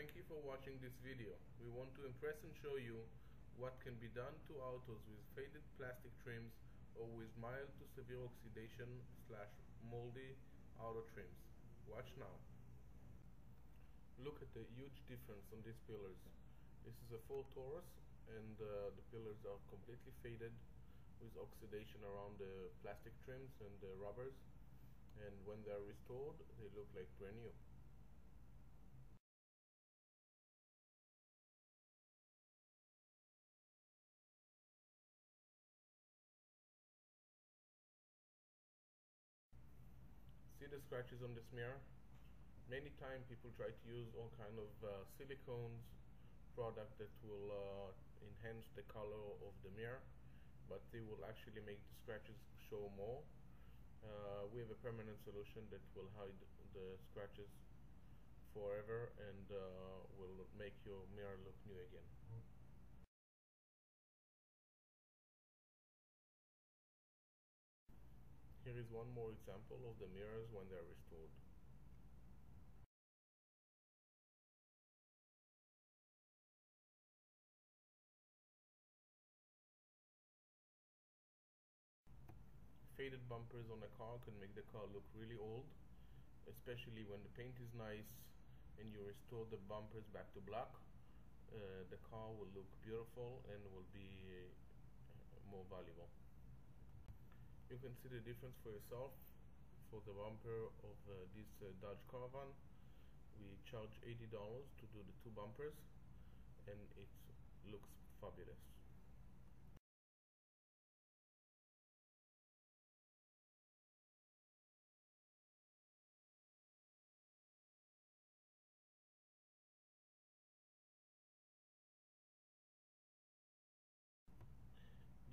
Thank you for watching this video. We want to impress and show you what can be done to autos with faded plastic trims or with mild to severe oxidation / moldy auto trims. Watch now. Look at the huge difference on these pillars. This is a Ford Taurus and the pillars are completely faded with oxidation around the plastic trims and the rubbers, and when they are restored they look like brand new. See the scratches on this mirror? Many times people try to use all kind of silicones product that will enhance the color of the mirror, but they will actually make the scratches show more. We have a permanent solution that will hide the scratches forever and will make your mirror look new again. Here is one more example of the mirrors when they are restored. Faded bumpers on a car can make the car look really old, especially when the paint is nice and you restore the bumpers back to black. The car will look beautiful and will be more valuable. You can see the difference for yourself. For the bumper of this Dodge Caravan, we charge $80 to do the two bumpers, and it looks fabulous.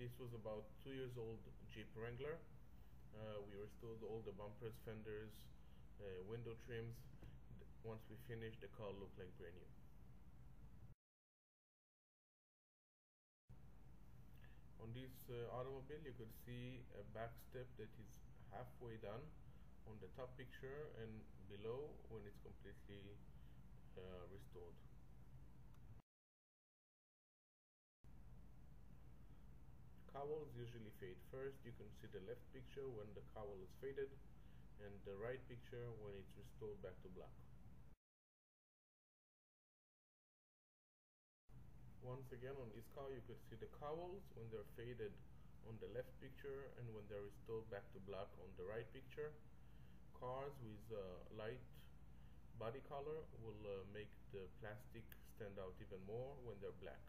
This was about 2 years old Jeep Wrangler. We restored all the bumpers, fenders, window trims. Once we finished, the car looked like brand new. On this automobile you could see a back step that is halfway done on the top picture and below when it's completely restored. Cowls usually fade first. You can see the left picture when the cowl is faded and the right picture when it's restored back to black. Once again, on this car you could see the cowls when they're faded on the left picture and when they're restored back to black on the right picture. Cars with light body color will make the plastic stand out even more when they're black.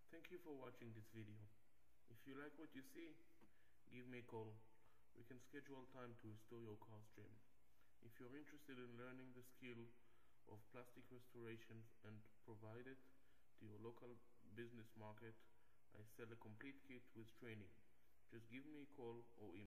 Thank you for watching this video. If you like what you see, give me a call. We can schedule time to restore your car's trim. If you're interested in learning the skill of plastic restoration and provide it to your local business market, I sell a complete kit with training. Just give me a call or email.